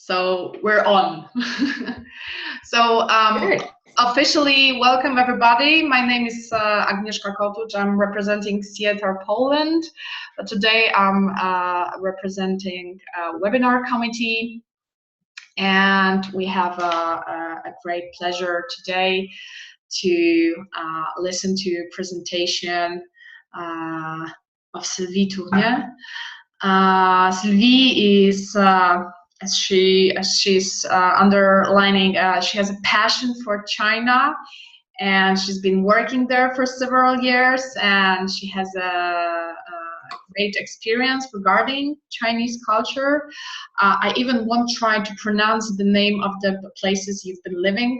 So we're on. So officially, welcome everybody. My name is Agnieszka Kotuch. I'm representing SIETAR Poland. Today I'm representing a webinar committee, and we have a great pleasure today to listen to a presentation of Sylvie Tournier. Sylvie is, as she's underlining, she has a passion for China, and she's been working there for several years, and she has a great experience regarding Chinese culture. I even won't try to pronounce the name of the places you've been living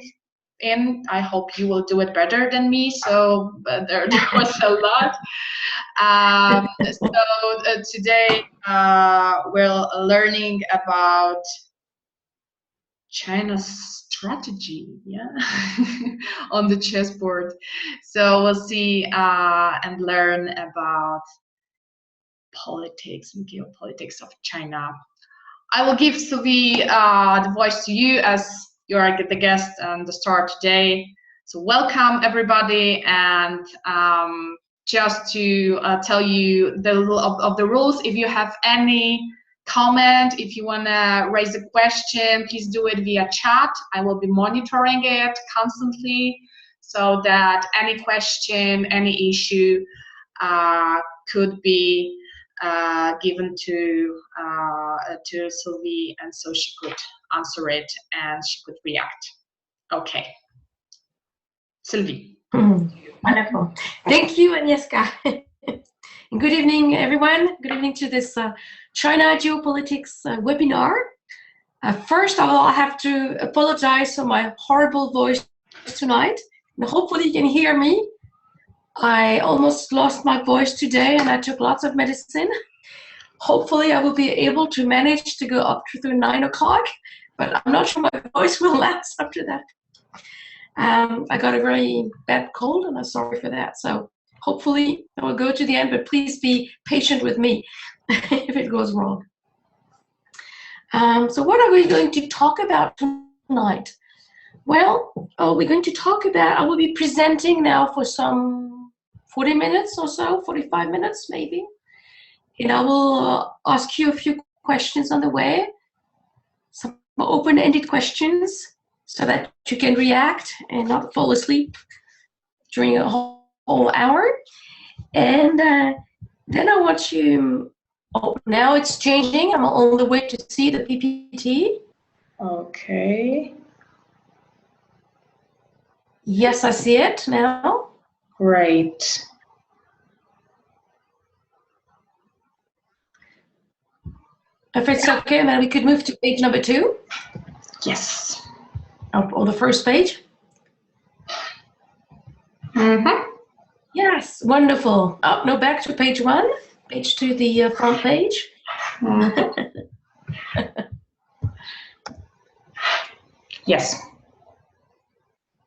in. I hope you will do it better than me. So there was a lot. So today we're learning about China's strategy, on the chessboard. So we'll see and learn about politics and geopolitics of China. I will give Sylvie the voice to you, as you are the guest and the star today. So welcome everybody, and just to tell you of the rules. If you have any comment, if you want to raise a question, please do it via chat. I will be monitoring it constantly, so that any question, any issue could be given to Sylvie, and so she could answer it and she could react. Okay, Sylvie. Wonderful. Thank you, Agnieszka. Good evening, everyone. Good evening to this China Geopolitics webinar. First of all, I have to apologize for my horrible voice tonight. And hopefully you can hear me. I almost lost my voice today, and I took lots of medicine. Hopefully I will be able to manage to go up through 9 o'clock, but I'm not sure my voice will last after that. I got a very bad cold, and I'm sorry for that. So hopefully I will go to the end, but please be patient with me if it goes wrong. So what are we going to talk about tonight? Well, we're going to talk about, I will be presenting now for some 40 minutes or so, 45 minutes maybe. And I will ask you a few questions on the way, some open-ended questions, so that you can react and not fall asleep during a whole hour. And then I want you, now it's changing. I'm on the way to see the PPT. Okay. Yes, I see it now. Great. If it's okay, then we could move to page number 2. Yes. On the first page. Yes, wonderful. Oh, no, back to page 1. Page 2, the front page. Yes.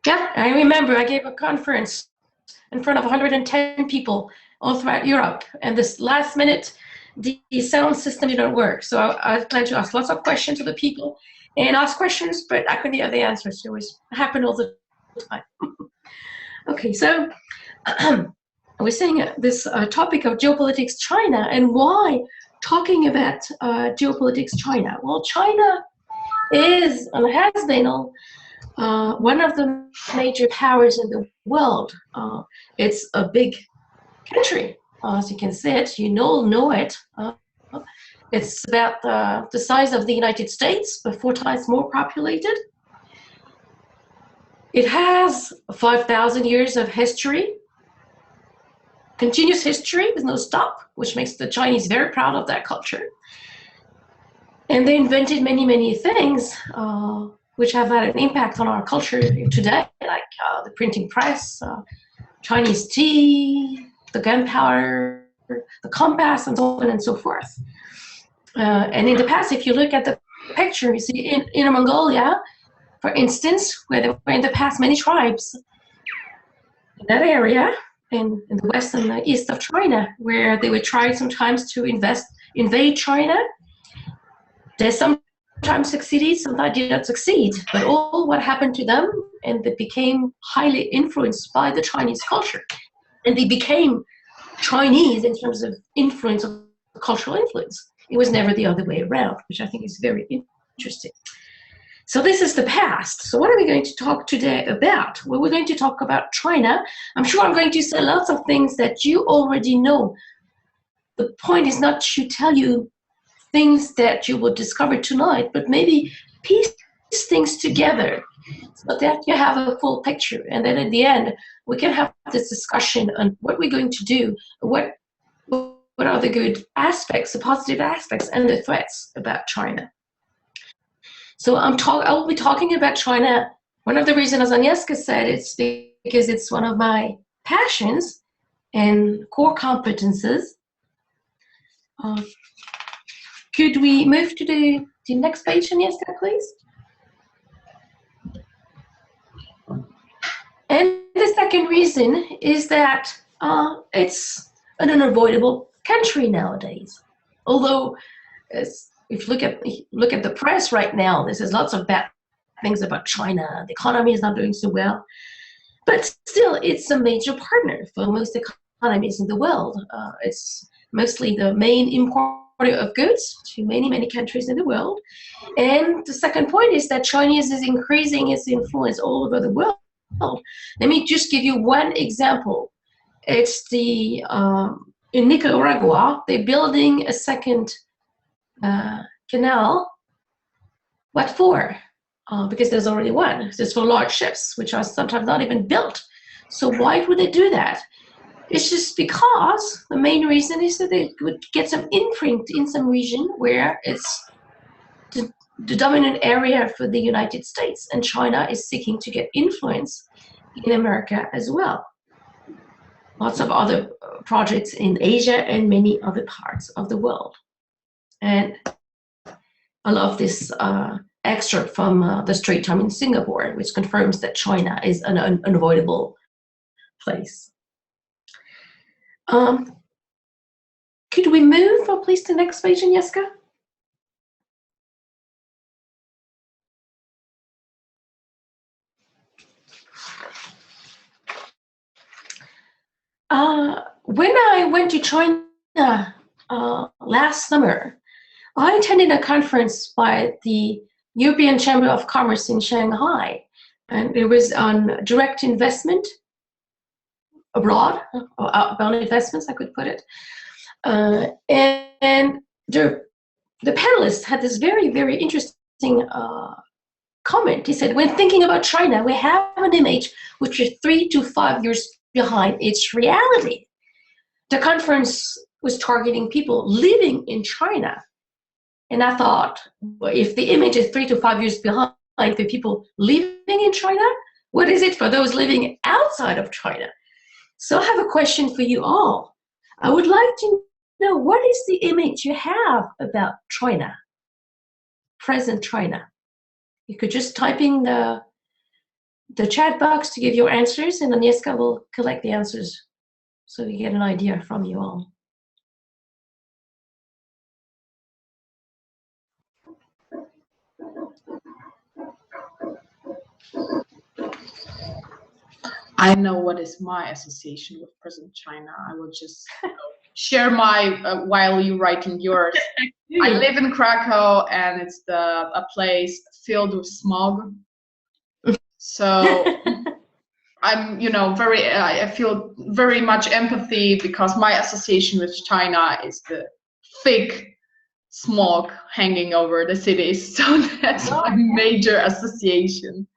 Yeah, I remember I gave a conference in front of 110 people all throughout Europe, and this last minute, the sound system didn't work. So I planned to ask lots of questions to the people and ask questions, but I couldn't hear the answers. It always happened all the time. Okay, so I was saying this topic of geopolitics China, and why talking about geopolitics China? Well, China is and has been one of the major powers in the world. It's a big country, as you can see it. You know it. It's about the size of the United States, but 4 times more populated. It has 5,000 years of history, continuous history with no stop, which makes the Chinese very proud of that culture. And they invented many, many things which have had an impact on our culture today, like the printing press, Chinese tea, the gunpowder, the compass, and so on and so forth. And in the past, if you look at the picture, you see in Inner Mongolia, for instance, where there were in the past many tribes in that area, in the west and the east of China, where they would try sometimes to invade China. There's some sometimes succeeded, sometimes did not succeed, but all what happened to them, and they became highly influenced by the Chinese culture. And they became Chinese in terms of influence, of cultural influence. It was never the other way around, which I think is very interesting. So this is the past. So what are we going to talk today about? Well, we're going to talk about China. I'm sure I'm going to say lots of things that you already know. The point is not to tell you things that you will discover tonight, but maybe piece things together so that you have a full picture. And then at the end, we can have this discussion on what we're going to do, what are the good aspects, the positive aspects, and the threats about China. So I'll be talking about China. One of the reasons, as Agnieszka said, it's because it's one of my passions and core competences. Could we move to the next page, Agnieszka, please? And the second reason is that it's an unavoidable country nowadays. Although, if you look at the press right now, there's lots of bad things about China. The economy is not doing so well, but still, it's a major partner for most economies in the world. It's mostly the main importer of goods to many countries in the world. And the second point is that China is increasing its influence all over the world. Let me just give you one example. It's in Nicaragua, they're building a second canal. What for? Because there's already one. It's for large ships, which are sometimes not even built. So why would they do that? It's just because the main reason is that they would get some imprint in some region where it's the dominant area for the United States, and China is seeking to get influence in America as well. Lots of other projects in Asia and many other parts of the world. And I love this excerpt from the Straits Times in Singapore, which confirms that China is an unavoidable place. Could we move, please, to the next page, Agnieszka? When I went to China last summer, I attended a conference by the European Chamber of Commerce in Shanghai, and it was on direct investment abroad, or outbound investments, I could put it. And the panelists had this very interesting comment. He said, when thinking about China, we have an image which is 3 to 5 years behind its reality. The conference was targeting people living in China. And I thought, well, if the image is 3 to 5 years behind for people living in China, what is it for those living outside of China? So I have a question for you all. I would like to know, what is the image you have about China, present China? You could just type in the chat box to give your answers, and Agnieszka will collect the answers so we get an idea from you all. I know what is my association with present China. I will just share my while you writing yours. I live in Krakow, and it's a place filled with smog. So I'm, I feel very much empathy, because my association with China is the thick smog hanging over the cities. So that's my major association.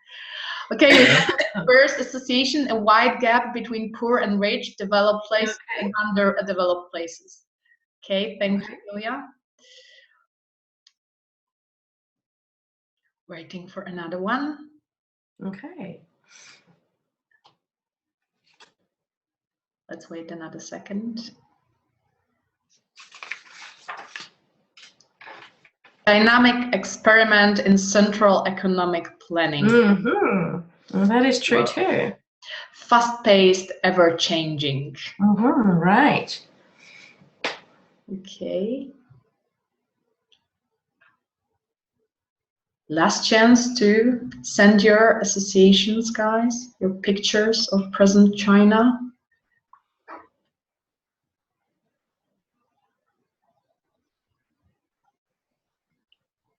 Okay, first association, a wide gap between poor and rich, developed places and underdeveloped places. Okay, thank you, Julia. Waiting for another one. Okay. Let's wait another second. Dynamic experiment in central economic planning. Mm-hmm. Well, that is true too. Fast-paced, ever-changing. Mm-hmm. Right. Okay. Last chance to send your associations, guys, your pictures of present China.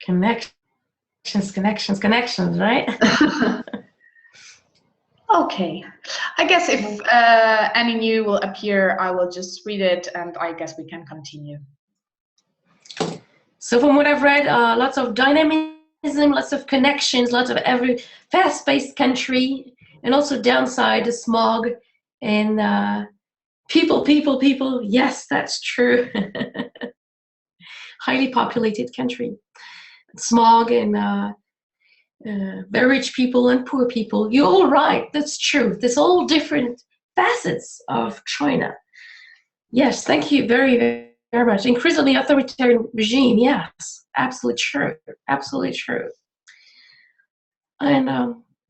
Connections, right? Okay. I guess if any new will appear, I will just read it and I guess we can continue. So from what I've read, lots of dynamism, lots of connections, lots of every fast-paced country, and also downside the smog and people. Yes, that's true. Highly populated country. Smog and very rich people and poor people. You're all right. That's true. There's all different facets of China. Yes, thank you very much. Increasingly authoritarian regime. Yes, absolutely true. Absolutely true. And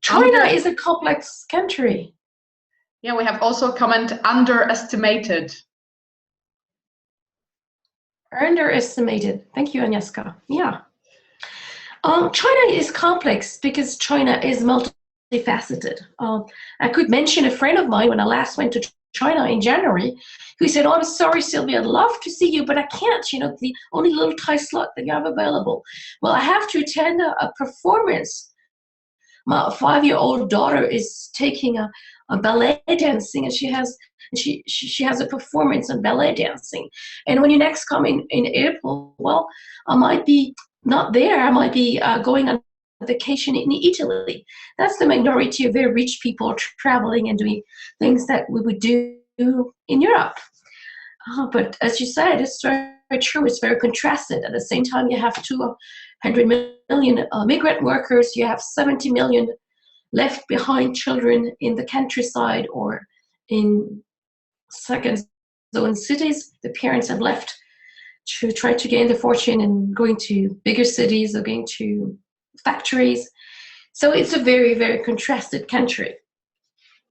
China is a complex country. Yeah, we have also a comment, underestimated. Underestimated. Thank you, Agnieszka. Yeah. China is complex because China is multifaceted. I could mention a friend of mine when I last went to China in January, who said, "Oh, I'm sorry, Sylvie, I'd love to see you, but I can't. You know, the only little time slot that you have available. Well, I have to attend a performance. My 5-year-old daughter is taking a ballet dancing, and she has a performance on ballet dancing. And when you next come in April, well, I might be not there. I might be going on vacation in Italy." That's the minority of very rich people traveling and doing things that we would do in Europe. But as you said, it's very true. It's very contrasted. At the same time, you have 200 million migrant workers. You have 70 million left behind children in the countryside or in second zone cities. The parents have left to try to gain the fortune and going to bigger cities or going to factories. So it's a very, very contrasted country.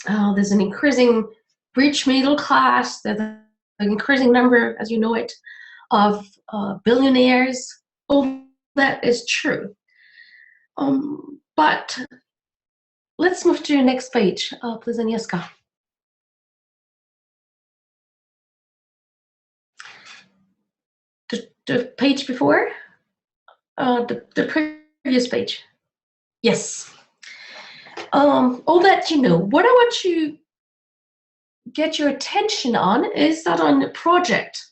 There's an increasing rich middle class. There's an increasing number, as you know it, of billionaires. All that is true. But let's move to the next page, please, Agnieszka. The page before? The previous page. Yes. All that you know. What I want to get your attention on is that on the project.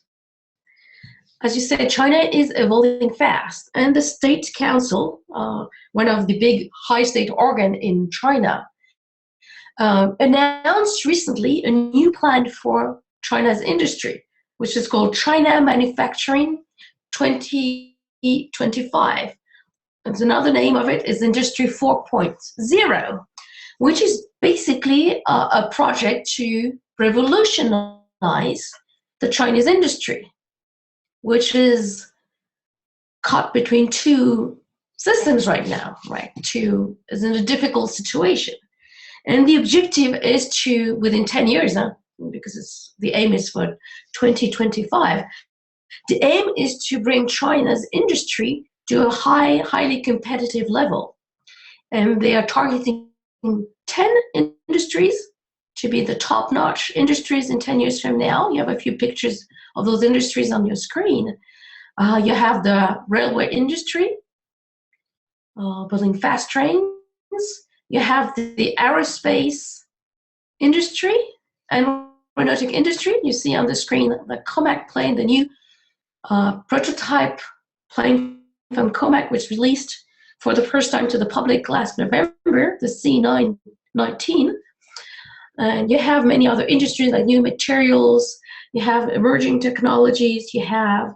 As you said, China is evolving fast, and the State Council, one of the big high state organ in China, announced recently a new plan for China's industry, which is called China Manufacturing 2025. And another name of it is Industry 4.0, which is basically a project to revolutionize the Chinese industry, which is caught between two systems right now, right? Is in a difficult situation. And the objective is to, within 10 years, because the aim is for 2025, the aim is to bring China's industry to a highly competitive level. And they are targeting 10 industries to be the top-notch industries in 10 years from now. You have a few pictures of those industries on your screen. You have the railway industry, building fast trains. You have the aerospace industry and aeronautic industry. You see on the screen the Comac plane, the new prototype plane from Comac, which released for the first time to the public last November, the C919. And you have many other industries like new materials, you have emerging technologies, you have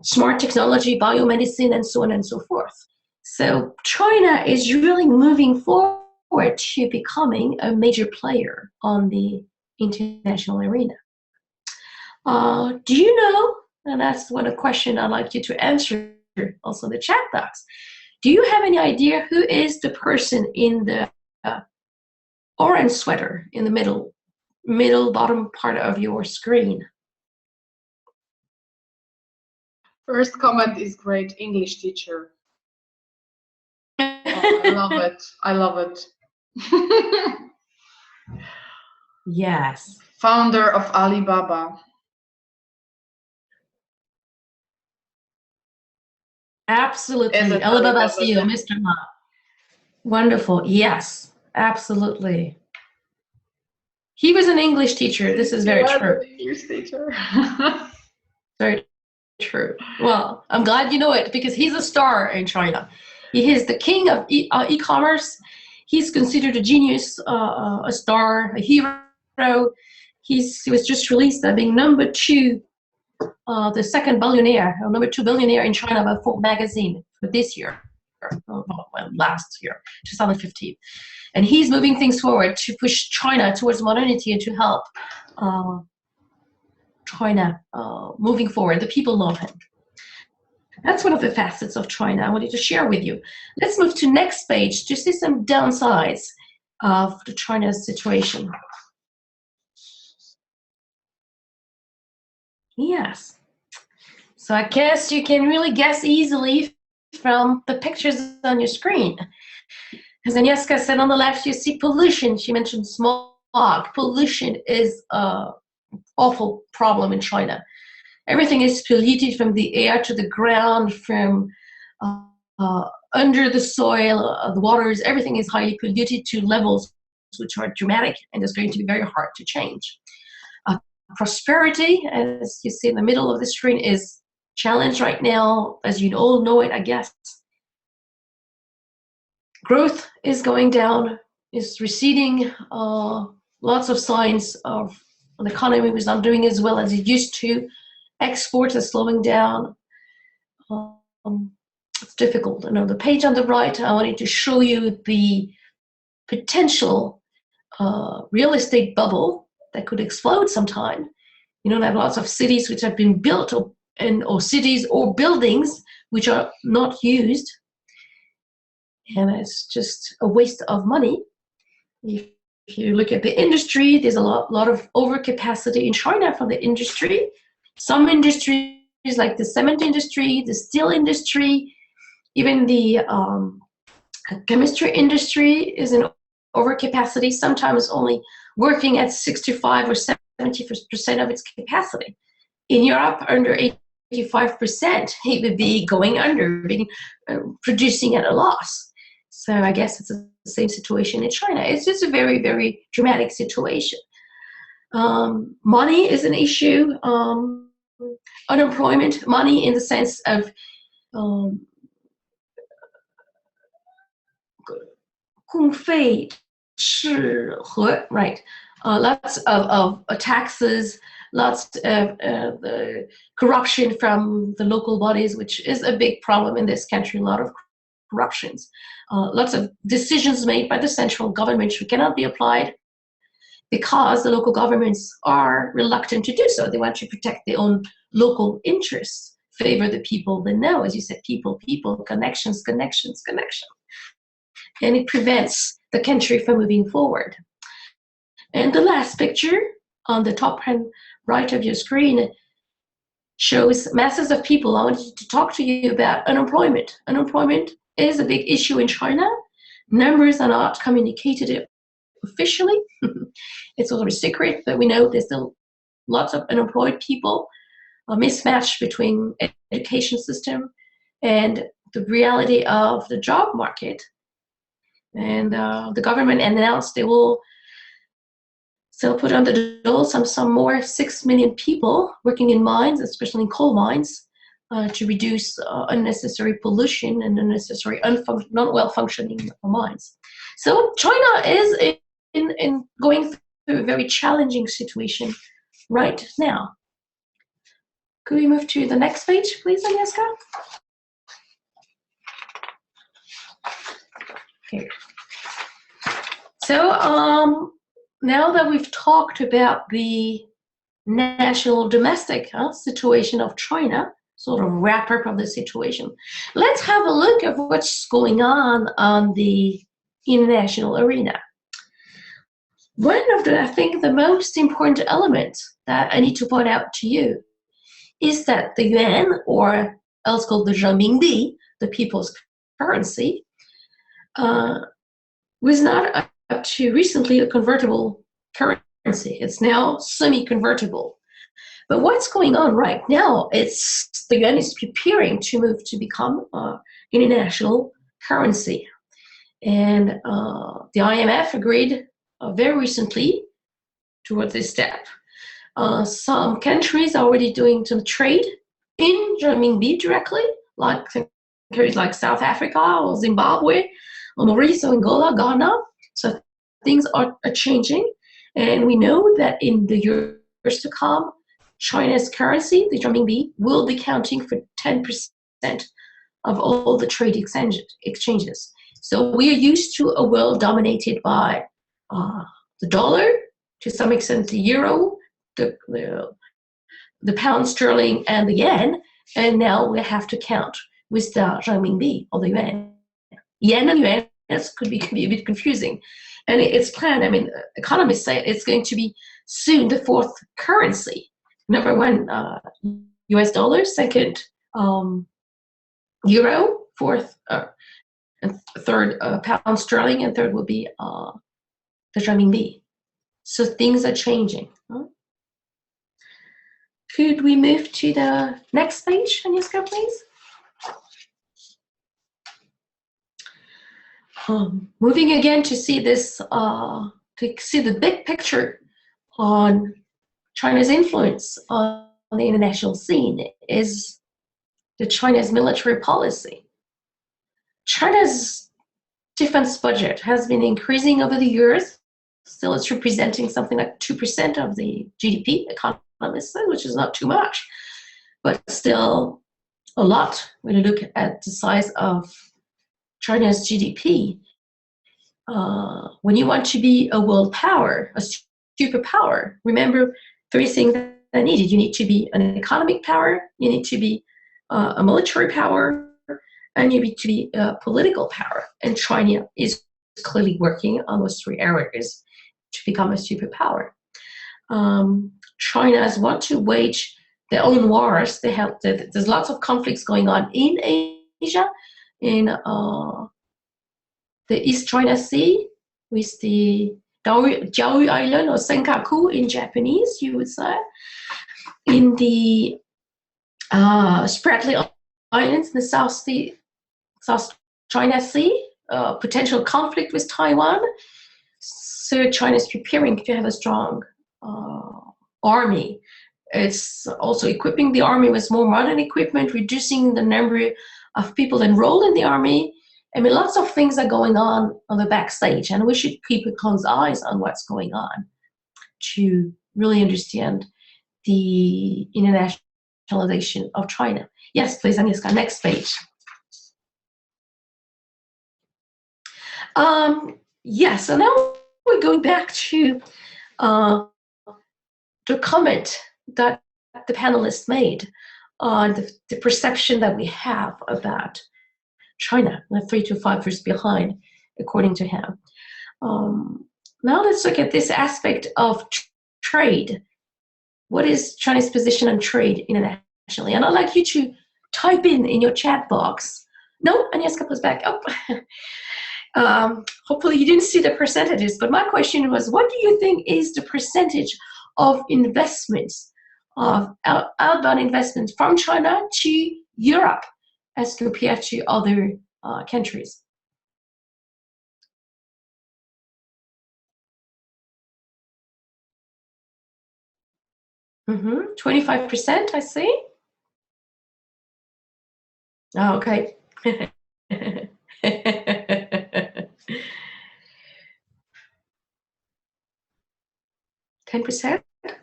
smart technology, biomedicine, and so on and so forth. So China is really moving forward to becoming a major player on the international arena. Do you know, and that's one question I'd like you to answer also in the chat box, do you have any idea who is the person in the orange sweater in the middle bottom part of your screen? First comment is great, English teacher. I love it. I love it. Yes. Founder of Alibaba. Absolutely. Isn't Alibaba Alibaba CEO, Mr. Ma. Wonderful. Yes, absolutely. He was an English teacher. This is very true. An English teacher. Very true. Well, I'm glad you know it because he's a star in China. He is the king of e-commerce. He's considered a genius, a star, a hero. He was just released as being number 2, the second billionaire, or number 2 billionaire in China by Forbes magazine for this year, well, last year, 2015. And he's moving things forward to push China towards modernity and to help China moving forward. The people love him. That's one of the facets of China I wanted to share with you. Let's move to next page to see some downsides of the China's situation. Yes. So I guess you can really guess easily from the pictures on your screen. As Agnieszka said, on the left you see pollution. She mentioned smog. Pollution is an awful problem in China. Everything is polluted from the air to the ground, from under the soil, the waters. Everything is highly polluted to levels which are dramatic, and it's going to be very hard to change. Prosperity, as you see in the middle of the screen, is challenged right now, as you all know it, I guess. Growth is going down, is receding. Lots of signs of an economy was not doing as well as it used to. Exports are slowing down. It's difficult. You know, the page on the right, I wanted to show you the potential real estate bubble that could explode sometime. You know, there are lots of cities which have been built, or cities or buildings which are not used, and it's just a waste of money. If you look at the industry, there's a lot of overcapacity in China for the industry. Some industries like the cement industry, the steel industry, even the chemistry industry is in overcapacity, sometimes only working at 65 or 70% of its capacity. In Europe, under 85%, it would be going under, producing at a loss. So I guess it's the same situation in China. It's just a very, very dramatic situation. Money is an issue. Unemployment, money in the sense of right? Lots of taxes, lots of the corruption from the local bodies, which is a big problem in this country. A lot of corruptions, lots of decisions made by the central government which cannot be applied because the local governments are reluctant to do so. They want to protect their own local interests, favor the people they know. As you said, people, connections. And it prevents the country from moving forward. And the last picture on the top right of your screen shows masses of people. I wanted to talk to you about unemployment. Unemployment is a big issue in China. Numbers are not communicated officially. It's sort of a secret, but we know there's still lots of unemployed people, a mismatch between education system and the reality of the job market. And the government announced they will still put on the dole some more 6 million people working in mines, especially in coal mines, to reduce unnecessary pollution and unnecessary not well-functioning mines. So China is in going through a very challenging situation right now. Could we move to the next page, please, Agnieszka? Okay. So now that we've talked about the national domestic situation of China, sort of wrap up of the situation, let's have a look at what's going on the international arena. One of the, I think, the most important elements that I need to point out to you is that the yuan, or else called the renminbi, the people's currency, was not up to recently a convertible currency. It's now semi-convertible. But what's going on right now, it's the yuan is preparing to move to become international currency. And the IMF agreed very recently toward this step. Some countries are already doing some trade in renminbi directly, like countries like South Africa or Zimbabwe, or Mauritius, Angola, Ghana. So things are changing. And we know that in the years to come, China's currency, the renminbi, will be counting for 10% of all the trade exchanges. So we are used to a world dominated by the dollar, to some extent the euro, the pound sterling, and the yen, and now we have to count with the renminbi or the yuan. Yen and yuan could be a bit confusing. And it's planned, I mean, economists say it's going to be soon the fourth currency. Number one, US dollar, second, euro, fourth, and third, pound sterling, and third will be the renminbi. So things are changing. Could we move to the next page, Agnieszka, please? Moving again to see this, to see the big picture on China's influence on the international scene is China's military policy. China's defense budget has been increasing over the years. Still, it's representing something like 2% of the GDP, economists say, which is not too much, but still a lot when you look at the size of China's GDP. When you want to be a world power, a superpower, remember 3 things that are needed. You need to be an economic power, you need to be a military power, and you need to be a political power. And China is clearly working on those 3 areas to become a superpower. China's want to wage their own wars. There's lots of conflicts going on in Asia, in the East China Sea, with the Jiaoyu Island, or Senkaku in Japanese, you would say, in the Spratly Islands in the South China Sea, potential conflict with Taiwan. So China is preparing to have a strong army. It's also equipping the army with more modern equipment, reducing the number of people enrolled in the army. I mean, lots of things are going on the backstage, and we should keep a close eyes on what's going on to really understand the internationalization of China. Yes, please, Agnieszka, next page. Yes, so now we're going back to the comment that the panelists made on the perception that we have about China, 3 to 5 years behind, according to him. Now let's look at this aspect of trade. What is China's position on trade internationally? And I'd like you to type in your chat box. No, Agnieszka was back up. Hopefully you didn't see the percentages, but my question was, what do you think is the percentage of investments, of outbound investments from China to Europe as compared to other countries? Mm-hmm. 25%, I see. Oh, okay. 10%?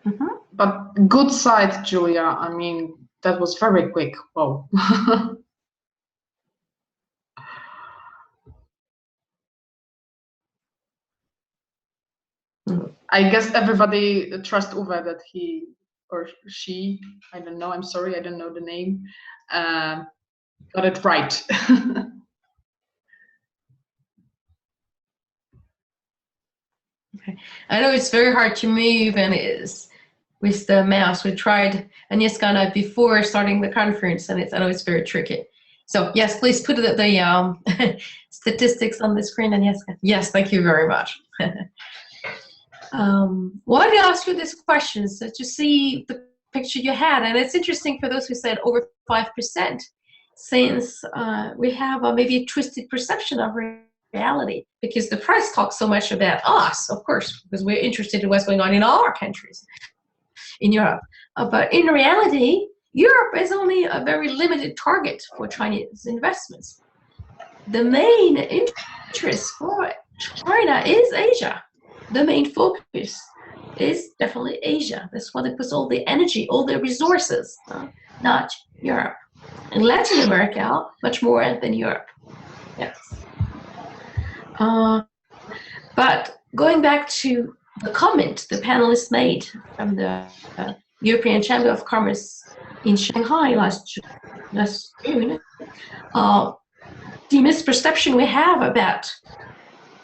Mm-hmm. But good side, Julia. I mean, that was very quick. Whoa. I guess everybody trusts Uwe that he or she, I don't know, I'm sorry, I don't know the name, got it right. Okay. I know it's very hard to move, and it is with the mouse. We tried Agnieszka before starting the conference, and I know it's very tricky. So yes, please put the statistics on the screen, Agnieszka? Yes, thank you very much. Why did I ask you this question? So to see the picture you had, and it's interesting for those who said over 5%, since we have maybe a twisted perception of reality, because the press talks so much about us, of course, because we're interested in what's going on in all our countries in Europe. But in reality, Europe is only a very limited target for Chinese investments. The main interest for China is Asia. The main focus is definitely Asia. That's why they put all the energy, all the resources, not Europe. And Latin America, much more than Europe. Yes. But going back to the comment the panelists made from the European Chamber of Commerce in Shanghai last June, the misperception we have about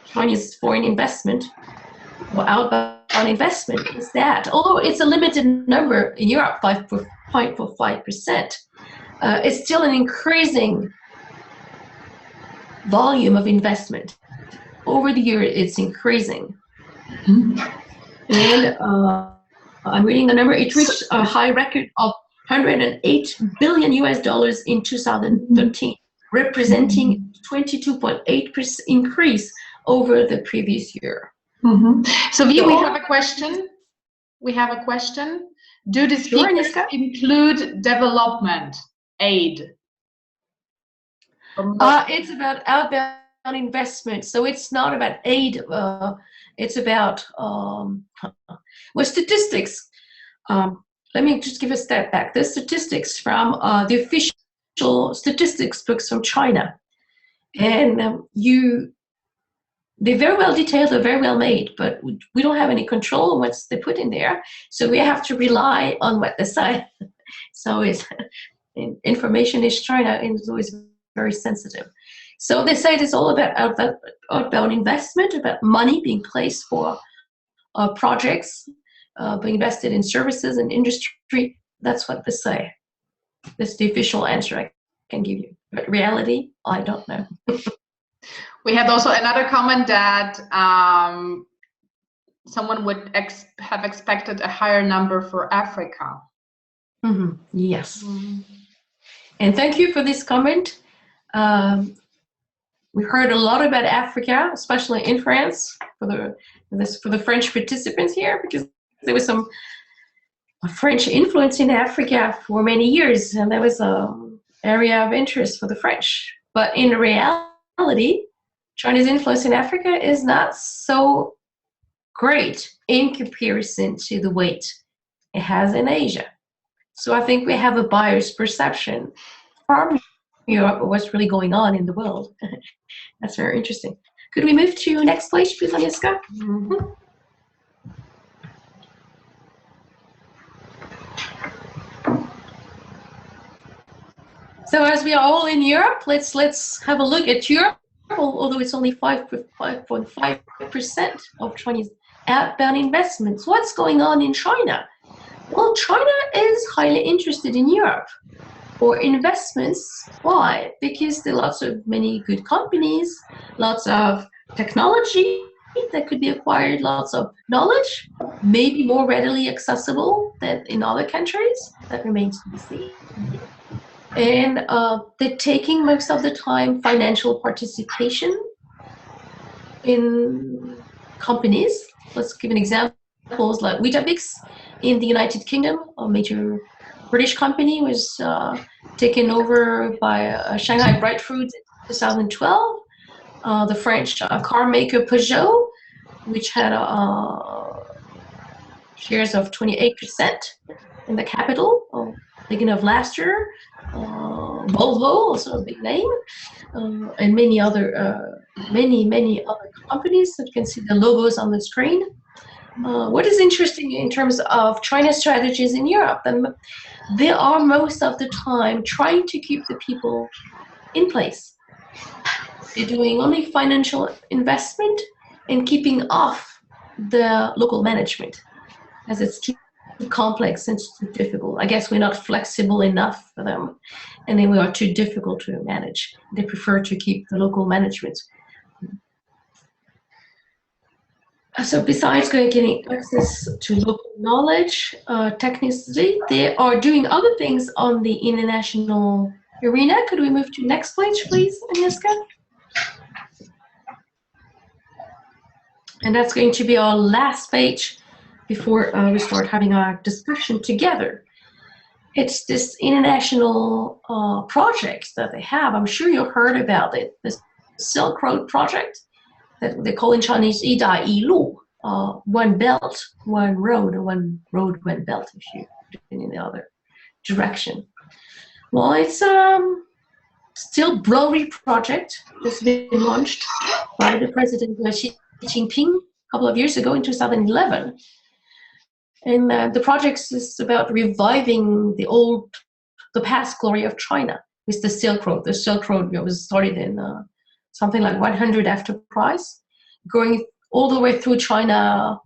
Chinese foreign investment or outbound investment is that although it's a limited number in Europe, 5.5%, it's still an increasing volume of investment. Over the year, it's increasing. And I'm reading the number, it reached a high record of $108 billion in 2013, representing 22.8% increase over the previous year. Sylvie, we have a question. Do the speakers include development aid? It's about outbound investment, so it's not about aid. It's about statistics. Let me just give a step back. The statistics from the official statistics books from China, and they're very well detailed, they're very well made, but we don't have any control on what they put in there, so we have to rely on what they say. So it's information is China is always very sensitive. So they say it's all about outbound investment, about money being placed for projects, being invested in services and industry. That's what they say. That's the official answer I can give you. But reality, I don't know. We had also another comment that someone would have expected a higher number for Africa. Yes. And thank you for this comment. We heard a lot about Africa, especially in France, for the French participants here, because there was some French influence in Africa for many years, and there was an area of interest for the French. But in reality, China's influence in Africa is not so great in comparison to the weight it has in Asia. So I think we have a biased perception from Europe of what's really going on in the world. That's very interesting. Could we move to next place, please, Agnieszka? So as we are all in Europe, let's have a look at Europe. Although it's only 5.5% of Chinese outbound investments. What's going on in China? Well, China is highly interested in Europe for investments. Why? Because there are many good companies, lots of technology that could be acquired, lots of knowledge, maybe more readily accessible than in other countries. That remains to be seen. And they're taking most of the time financial participation in companies. Let's give an example. Like Weetabix in the United Kingdom, a major British company, was taken over by Shanghai Bright Fruit in 2012. The French car maker Peugeot, which had shares of 28% in the capital, beginning of last year. Volvo, also a big name, and many other companies. So you can see the logos on the screen. What is interesting in terms of China's strategies in Europe, they are most of the time trying to keep the people in place. They're doing only financial investment and keeping off the local management, as it's too complex and too difficult. I guess we're not flexible enough for them, and then we are too difficult to manage. They prefer to keep the local management. So besides getting access to local knowledge, technicity, they are doing other things on the international arena. Could we move to next page, please, Agnieszka? And that's going to be our last page before we start having our discussion together. It's this international project that they have. I'm sure you heard about it, this Silk Road project that they call in Chinese 一带一路, one belt, one road, one road, one belt, if you do it in the other direction. Well, it's still Broadway project that's been launched by the President Xi Jinping a couple of years ago in 2011. And the project is about reviving the past glory of China with the Silk Road. The Silk Road was started in something like 100 after Christ, going all the way through China,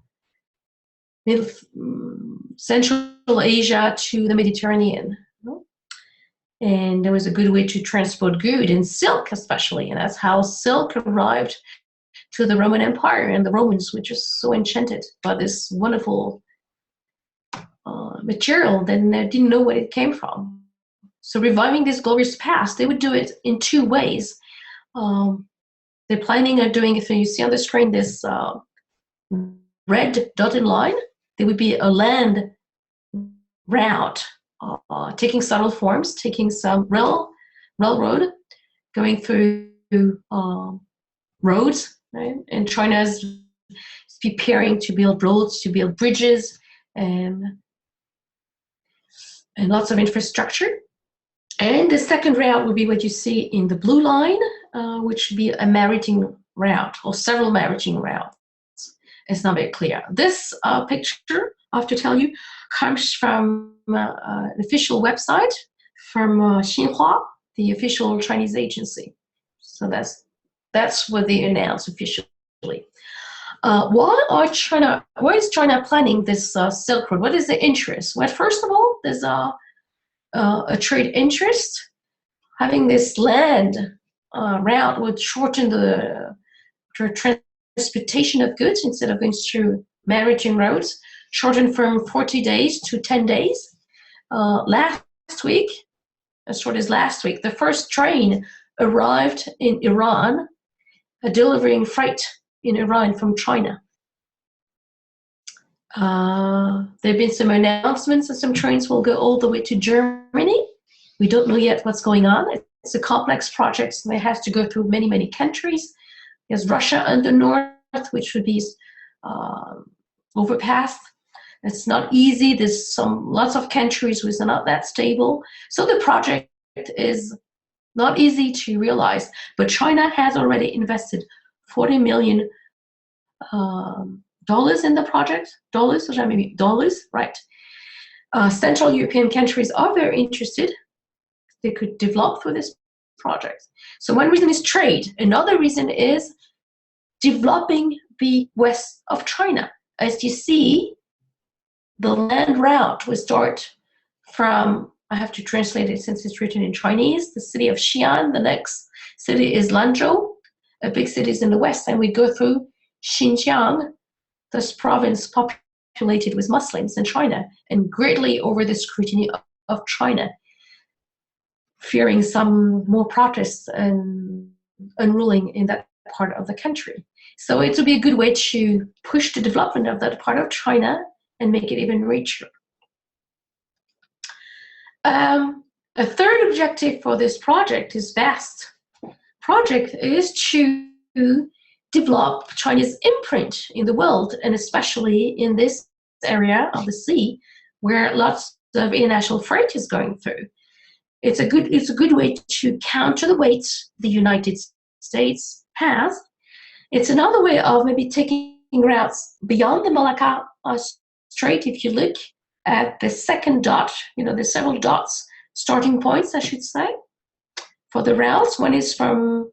Central Asia to the Mediterranean. And there was a good way to transport goods, and silk especially, and that's how silk arrived to the Roman Empire, and the Romans were just so enchanted by this wonderful material, then they didn't know where it came from. So reviving this glorious past, they would do it in two ways. They're planning on doing, if you see on the screen this red dotted line, there would be a land route, taking subtle forms, taking some railroad, going through roads, right? And China's preparing to build roads, to build bridges, and lots of infrastructure. And the second route would be what you see in the blue line, which would be a maritime route or several maritime routes. It's not very clear. This picture, I have to tell you, comes from an official website from Xinhua, the official Chinese agency. So that's what they announced officially. Why is China planning this Silk Road? What is the interest? Well, first of all, there's a trade interest. Having this land route would shorten the transportation of goods instead of going through maritime roads, shortened from 40 days to 10 days. Last week, as short as last week, the first train arrived in Iran, delivering freight in Iran from China. There have been some announcements that some trains will go all the way to Germany. We don't know yet what's going on. It's a complex project, and it has to go through many, many countries. There's Russia on the north, which would be overpass. It's not easy. There's lots of countries which are not that stable. So the project is not easy to realize, but China has already invested $40 million in the project. Dollars, right. Central European countries are very interested. They could develop for this project. So one reason is trade. Another reason is developing the west of China. As you see, the land route will start from, I have to translate it since it's written in Chinese, the city of Xi'an. The next city is Lanzhou, a big city in the west, and we go through Xinjiang, this province populated with Muslims in China, and greatly over the scrutiny of China, fearing some more protests and unruling in that part of the country. So it would be a good way to push the development of that part of China and make it even richer. A third objective for this project, this vast project, is to develop China's imprint in the world, and especially in this area of the sea where lots of international freight is going through. It's a good way to counter the weight the United States has. It's another way of maybe taking routes beyond the Malacca Strait. If you look at the second dot, there's several dots, starting points, I should say, for the routes. One is from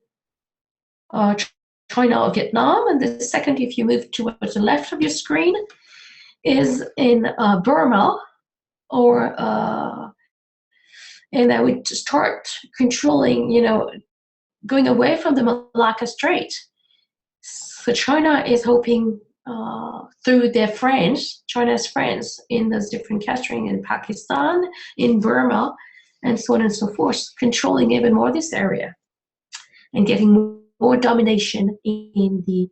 China or Vietnam, and the second, if you move towards the left of your screen, is in Burma, or and that would start controlling, going away from the Malacca Strait. So China is hoping through their friends, China's friends in those different countries, in Pakistan, in Burma, and so on and so forth, controlling even more this area and getting more domination in the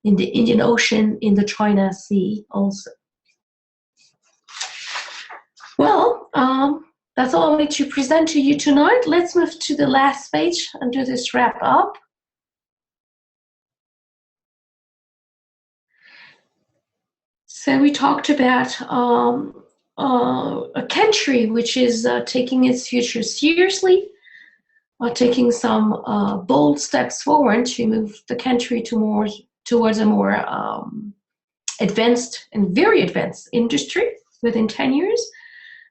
Indian Ocean, in the China Sea also. Well, that's all I wanted to present to you tonight. Let's move to the last page and do this wrap up. So we talked about a country which is taking its future seriously, taking some bold steps forward to move the country towards a more advanced and very advanced industry within 10 years.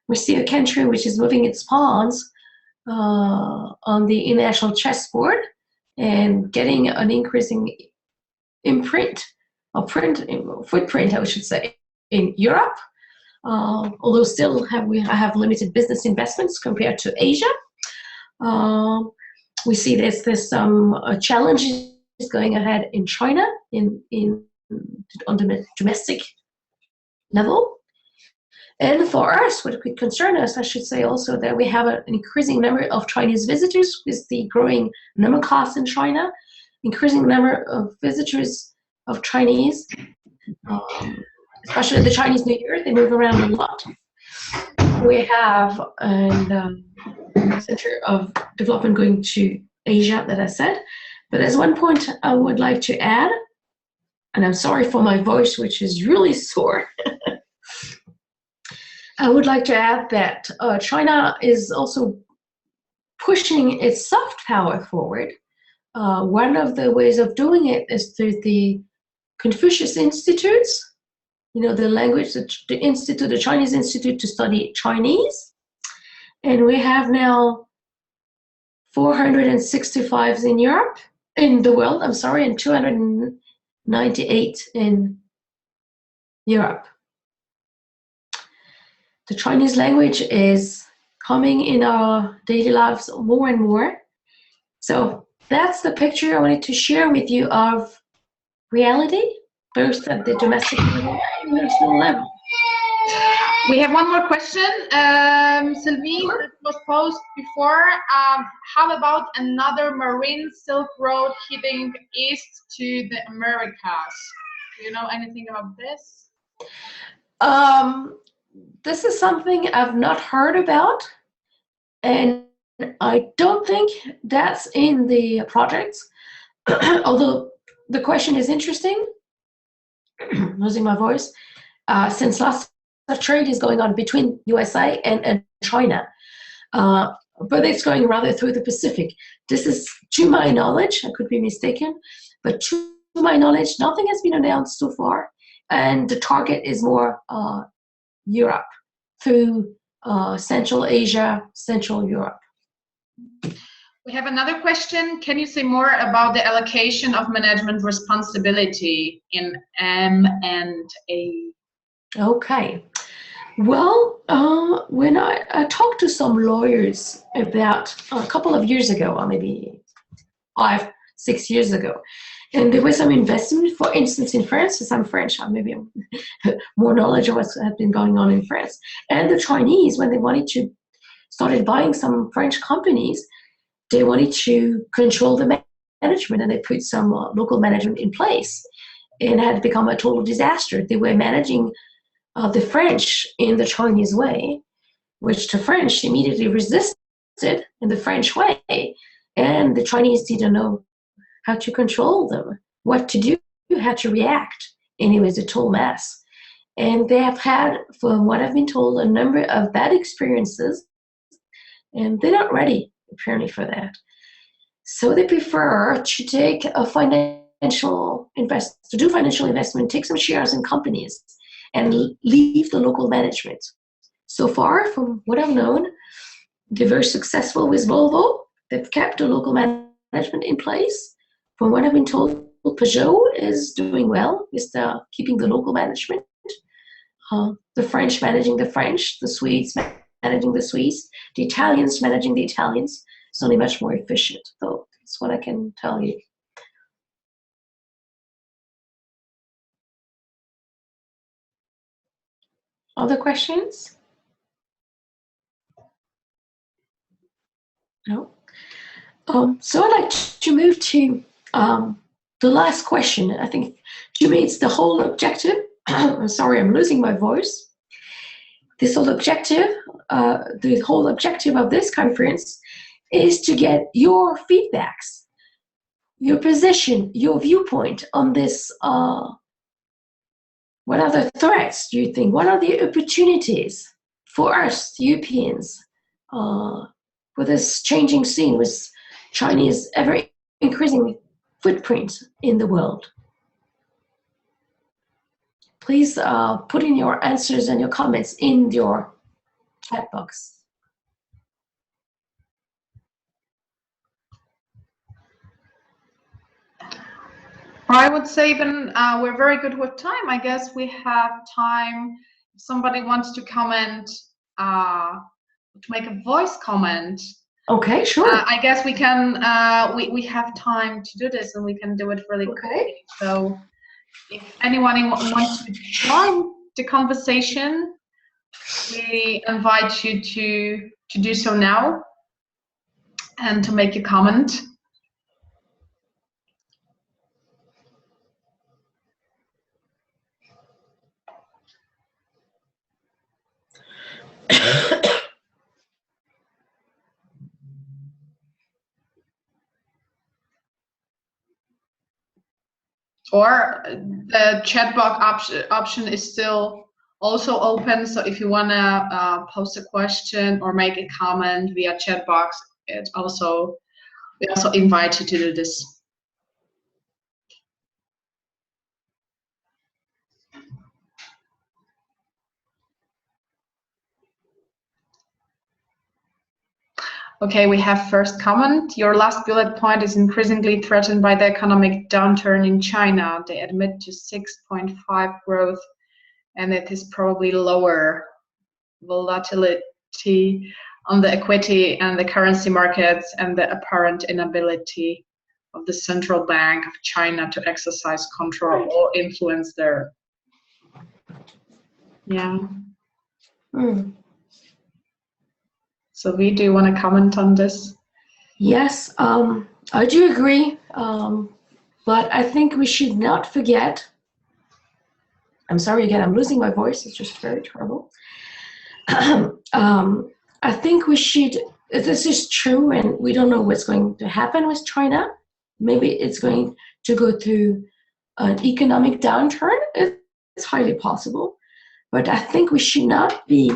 We see a country which is moving its pawns on the international chessboard and getting an increasing footprint, I should say, in Europe. Although still I have limited business investments compared to Asia. We see there's some challenges going ahead in China on the domestic level. And for us, what could concern us, I should say also that we have an increasing number of Chinese visitors with the growing number costs in China, increasing number of visitors of Chinese, especially the Chinese New Year. They move around a lot. We have a center of development going to Asia, that I said. But there's one point I would like to add, and I'm sorry for my voice, which is really sore. I would like to add that China is also pushing its soft power forward. One of the ways of doing it is through the Confucius Institutes, the language, the Chinese Institute to study Chinese. And we have now 465 in Europe, in the world, and 298 in Europe. The Chinese language is coming in our daily lives more and more. So that's the picture I wanted to share with you of reality, both at the domestic level and international level. We have one more question, Sylvie, that was posed before. How about another marine Silk Road heading east to the Americas? Do you know anything about this? This is something I've not heard about, and I don't think that's in the projects, although the question is interesting. Losing my voice. Since lots of trade is going on between USA and China, but it's going rather through the Pacific. This is, to my knowledge, I could be mistaken, but to my knowledge, nothing has been announced so far, and the target is more Europe, through Central Asia, Central Europe. We have another question. Can you say more about the allocation of management responsibility in M&A? Okay. Well, when I talked to some lawyers about a couple of years ago, or maybe 5-6 years ago, and there was some investment, for instance, in France, because I'm French, maybe more knowledge of what's been going on in France. And the Chinese, when they wanted to started buying some French companies, they wanted to control the management, and they put some local management in place. It had become a total disaster. They were managing the French in the Chinese way, which the French immediately resisted in the French way. And the Chinese didn't know how to control them, what to do, how to react. And it was a total mess. And they have had, from what I've been told, a number of bad experiences, and they're not ready, apparently, for that. So they prefer to take a financial investment, take some shares in companies, and leave the local management. So far, from what I've known, they're very successful with Volvo. They've kept the local management in place. From what I've been told, Peugeot is doing well with keeping the local management. the French managing the French, the Swedes managing the Swedes, the Italians managing the Italians. It's only much more efficient, though. That's what I can tell you. Other questions? No? So I'd like to move to the last question. I think, to me, it's the whole objective. I'm sorry, I'm losing my voice. This whole objective, the whole objective of this conference is to get your feedbacks, your position, your viewpoint on this. What are the threats, do you think? What are the opportunities for us, Europeans, with this changing scene, with Chinese ever increasing footprint in the world? Please put in your answers and your comments in your chat box. I would say even we're very good with time. I guess we have time. If somebody wants to comment, to make a voice comment. Okay, sure. I guess we can. We have time to do this, and we can do it really quickly. So, if anyone wants to join the conversation, we invite you to do so now and to make a comment. Or the chat box option is still also open. So if you want to post a question or make a comment via chat box, we also invite you to do this. Okay, we have first comment. Your last bullet point is increasingly threatened by the economic downturn in China. They admit to 6.5 growth, and it is probably lower volatility on the equity and the currency markets, and the apparent inability of the central bank of China to exercise control or influence there. Yeah. Sylvie, do you want to comment on this? Yes, I do agree, but I think we should not forget, I'm sorry again, I'm losing my voice, it's just very terrible. I think we should, this is true, and we don't know what's going to happen with China. Maybe it's going to go through an economic downturn, it's highly possible, but I think we should not be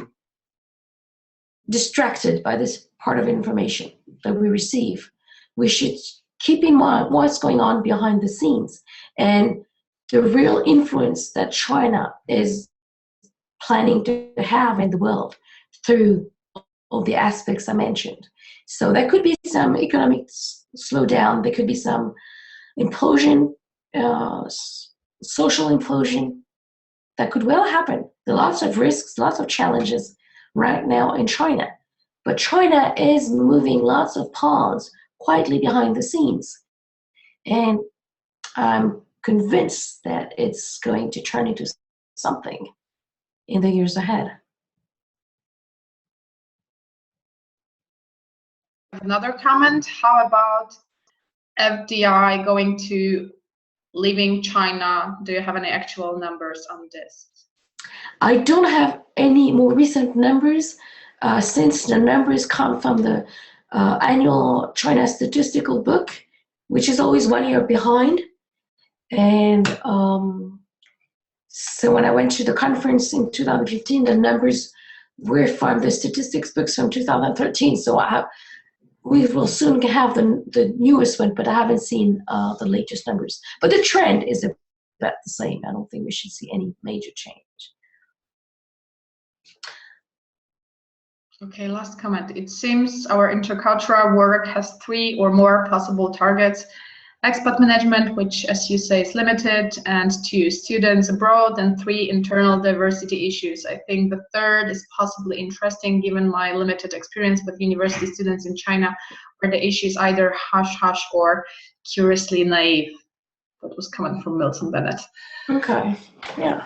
distracted by this part of information that we receive. We should keep in mind what's going on behind the scenes and the real influence that China is planning to have in the world through all the aspects I mentioned. So there could be some economic slowdown, there could be some implosion, social implosion. That could well happen. There are lots of risks, lots of challenges right now in China. But China is moving lots of pawns quietly behind the scenes. And I'm convinced that it's going to turn into something in the years ahead. Another comment, how about FDI going to leaving China? Do you have any actual numbers on this? I don't have any more recent numbers since the numbers come from the annual China statistical book, which is always 1 year behind. And so when I went to the conference in 2015, the numbers were from the statistics books from 2013. So we will soon have the newest one, but I haven't seen the latest numbers. But the trend is about the same. I don't think we should see any major change. Okay, last comment. It seems our intercultural work has 3 or more possible targets. expat management, which, as you say, is limited, and 2, students abroad, and 3, internal diversity issues. I think the third is possibly interesting given my limited experience with university students in China, where the issue is either hush-hush or curiously naive. That was coming from Milton Bennett. Okay, yeah.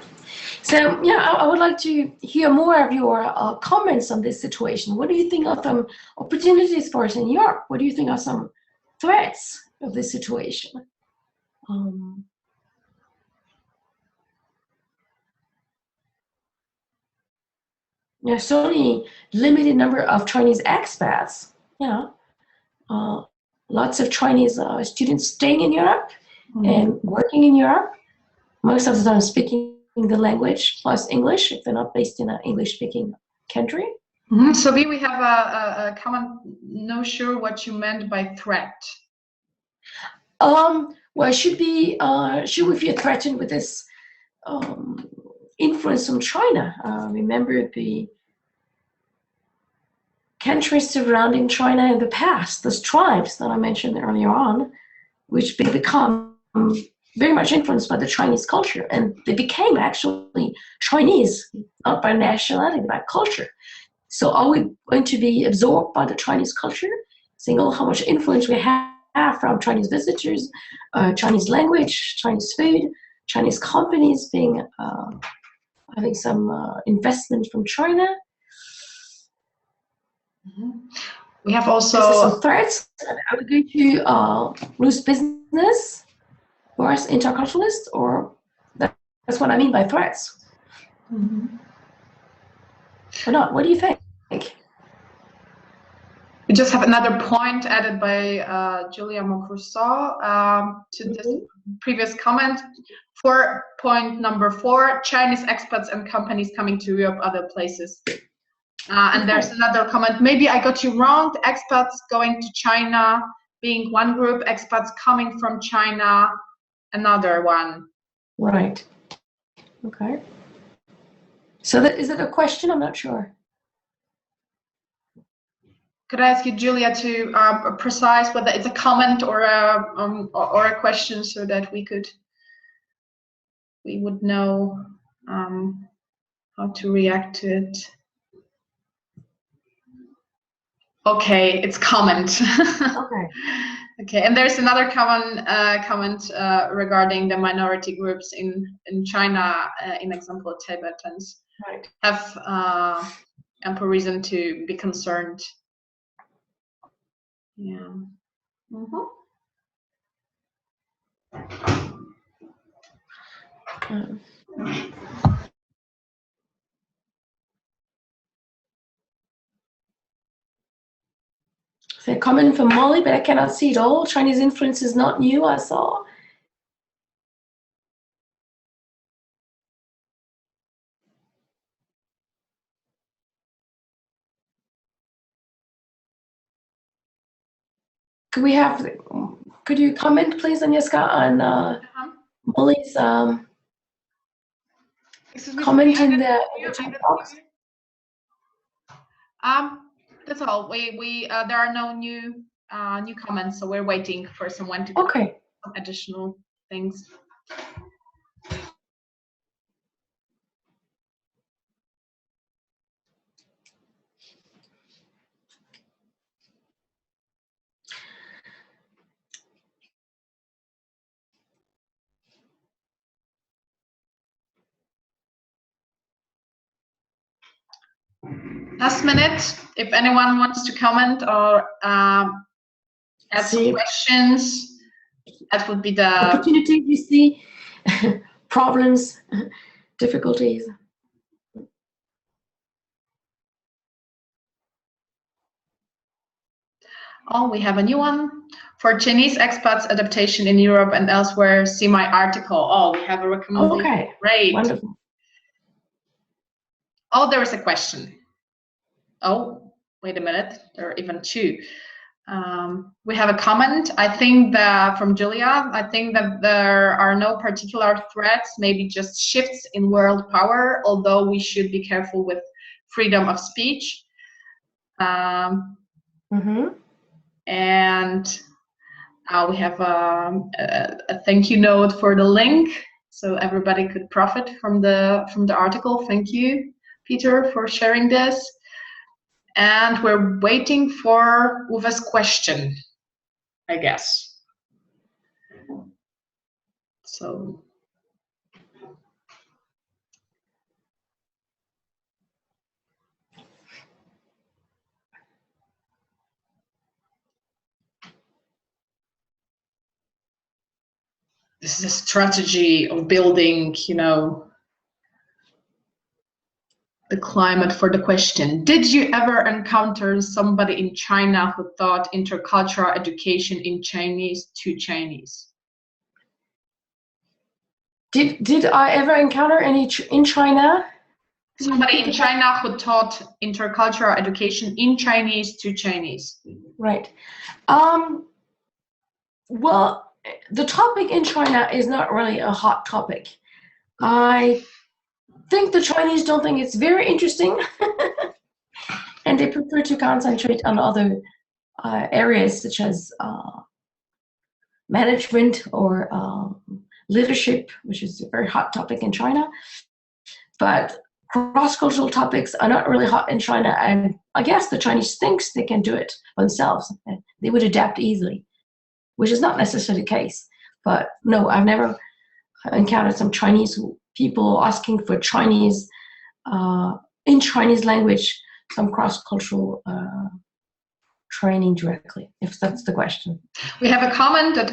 So, yeah, I would like to hear more of your comments on this situation. What do you think of some opportunities for us in Europe? What do you think are some threats of this situation? There's certainly limited number of Chinese expats. Lots of Chinese students staying in Europe and working in Europe. Most of the time speaking the language plus English if they're not based in an English-speaking country. Sylvie, we have a comment. No sure what you meant by threat. Well, should we feel threatened with this influence from China? Remember the countries surrounding China in the past, those tribes that I mentioned earlier on, which become very much influenced by the Chinese culture, and they became actually Chinese, not by nationality, but by culture. So are we going to be absorbed by the Chinese culture, seeing how much influence we have from Chinese visitors, Chinese language, Chinese food, Chinese companies being having some investment from China? We have also some threats. Are we going to lose business for us interculturalists, or that's what I mean by threats? Or not? What do you think? We just have another point added by Julia Mocrousseau to this previous comment. For point number 4, Chinese expats and companies coming to Europe, other places. And there's another comment. Maybe I got you wrong. The expats going to China being one group, expats coming from China, another one. Right. Okay. So is it a question? I'm not sure. Could I ask you, Julia, to precise whether it's a comment or a question, so that we would know how to react to it? Okay, it's comment. Okay. Okay, and there's another comment regarding the minority groups in China, in example, Tibetans, right, have ample reason to be concerned. Yeah. So a comment from Molly, but I cannot see it all. Chinese influence is not new, I saw. Could you comment, please, Agnieszka, on Molly's comment in the chat box? That's all. There are no new comments, so we're waiting for someone to comment some additional things. Last minute, if anyone wants to comment or add some questions, that would be the opportunity. You see problems, difficulties. Oh, we have a new one. For Chinese expats adaptation in Europe and elsewhere, see my article. Oh, we have a recommendation. Okay, great. Wonderful. Oh, there is a question. Oh, wait a minute. There are even 2. We have a comment. I think that from Julia. I think that there are no particular threats, maybe just shifts in world power, although we should be careful with freedom of speech. And We have a thank you note for the link, so everybody could profit from the article. Thank you, Peter, for sharing this. And we're waiting for Uwe's question, I guess. So. This is a strategy of building, you know, the climate for the question. Did you ever encounter somebody in China who taught intercultural education in Chinese to Chinese? Did I ever encounter any in China? Somebody in China who taught intercultural education in Chinese to Chinese. Right. Well, the topic in China is not really a hot topic. I think the Chinese don't think it's very interesting, and they prefer to concentrate on other areas such as management or leadership, which is a very hot topic in China. But cross-cultural topics are not really hot in China, and I guess the Chinese thinks they can do it themselves. They would adapt easily, which is not necessarily the case. But no, I've never encountered some Chinese people asking for Chinese, in Chinese language, some cross-cultural training directly, if that's the question. We have a comment that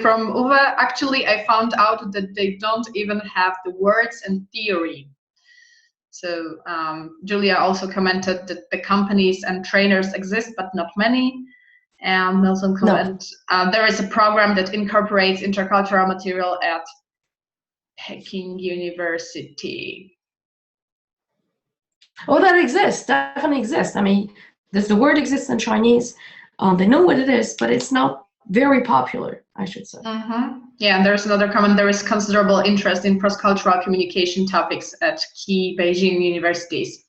from Uwe. Actually, I found out that they don't even have the words and theory. So Julia also commented that the companies and trainers exist, but not many. And Milton comment, there is a program that incorporates intercultural material at Peking University. Oh, that exists, definitely exists. I mean, the word exists in Chinese. They know what it is, but it's not very popular, I should say. Mm-hmm. Yeah, and there's another comment. There is considerable interest in cross-cultural communication topics at key Beijing universities.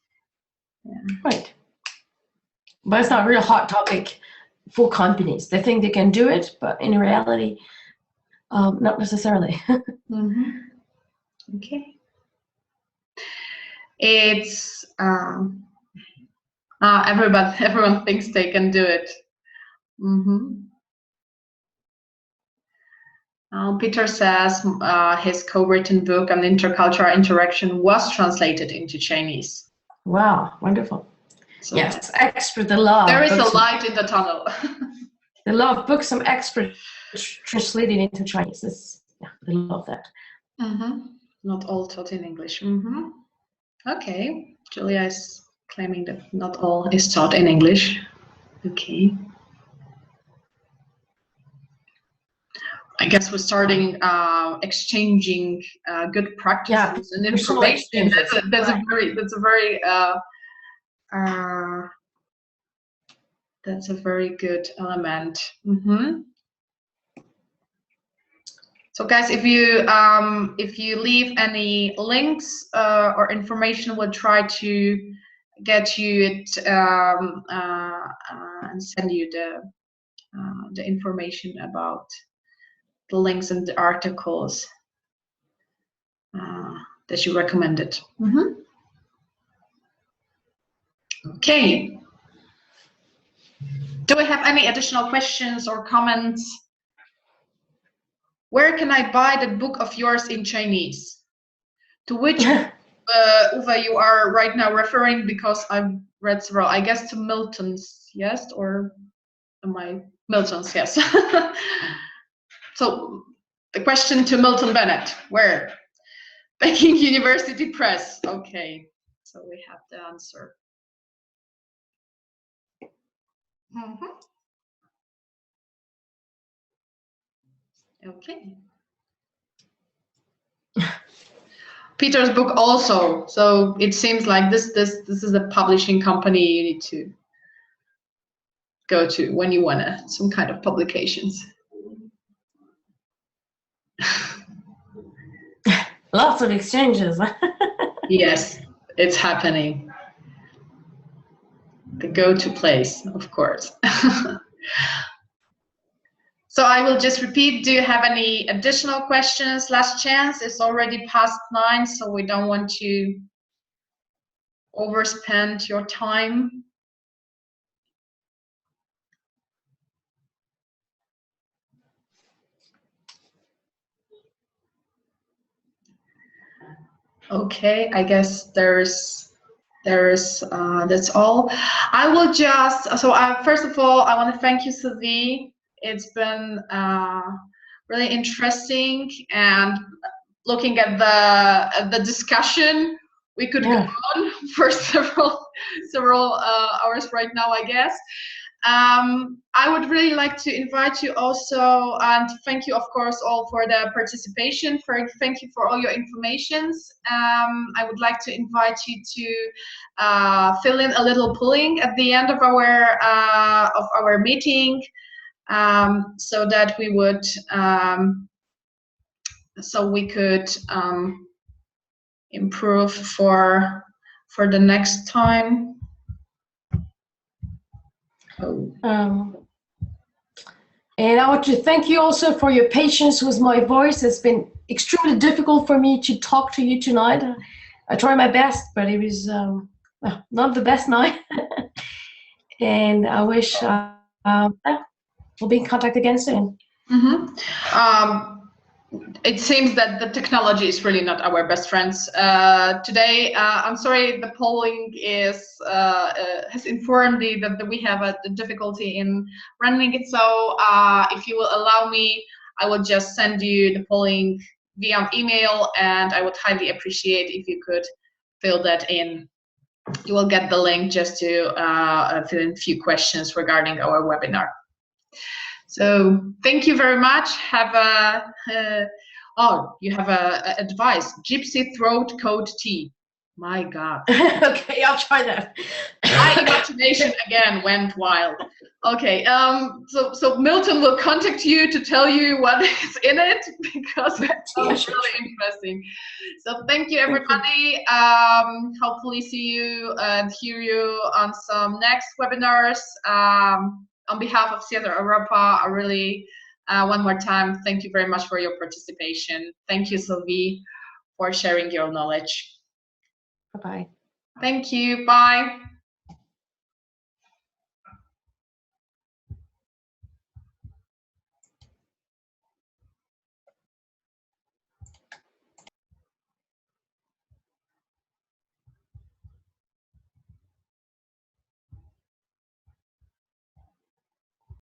Yeah. Right. But it's not a real hot topic for companies. They think they can do it, but in reality, not necessarily. Mm-hmm. Okay. It's everyone thinks they can do it. Mm-hmm. Peter says his co-written book on intercultural interaction was translated into Chinese. Wow, wonderful. So yes, extra the love. There is a light in the tunnel. The love book, some expert translated into Chinese. Yeah, I love that. Mm-hmm. Not all taught in English. Mm-hmm. Okay, Julia is claiming that not all is taught in English. Okay. I guess we're starting exchanging good practices and information. That's a very good element. Mm-hmm. So guys, if you leave any links or information, we'll try to get you it and send you the information about the links and the articles that you recommended. Mm-hmm. Okay. Do we have any additional questions or comments? Where can I buy the book of yours in Chinese? To which Uwe you are right now referring, because I've read several, I guess to Milton's, yes? Or am I? Milton's, yes. So the question to Milton Bennett, where? Peking University Press. Okay, so we have the answer. Mm-hmm. Okay. Peter's book also. So it seems like this is a publishing company you need to go to when you want some kind of publications. Lots of exchanges. Yes, it's happening. The go-to place, of course. So I will just repeat, do you have any additional questions? Last chance, it's already past 9, so we don't want to overspend your time. Okay, I guess that's all. I will just, so first of all, I want to thank you, Sylvie. It's been really interesting, and looking at the discussion, we could go on for several hours right now, I guess. I would really like to invite you also, and thank you, of course, all for the participation. Thank you for all your informations. I would like to invite you to fill in a little polling at the end of our meeting, so that we would could improve for the next time. And I want to thank you also for your patience with my voice. It's been extremely difficult for me to talk to you tonight. I tried my best, but it was not the best night. And I wish we'll be in contact again soon. Mm-hmm. It seems that the technology is really not our best friends today. I'm sorry, the polling has informed me that we have a difficulty in running it. So if you will allow me, I will just send you the polling via email, and I would highly appreciate if you could fill that in. You will get the link just to fill in a few questions regarding our webinar. So thank you very much. Have you have a advice. Gypsy throat coat tea. My God. Okay, I'll try that. My imagination again went wild. Okay, so Milton will contact you to tell you what is in it, because it's really interesting. So thank you, everybody. Hopefully see you and hear you on some next webinars. On behalf of SIETAR Europa, I really, one more time, thank you very much for your participation. Thank you, Sylvie, for sharing your knowledge. Bye-bye. Thank you. Bye.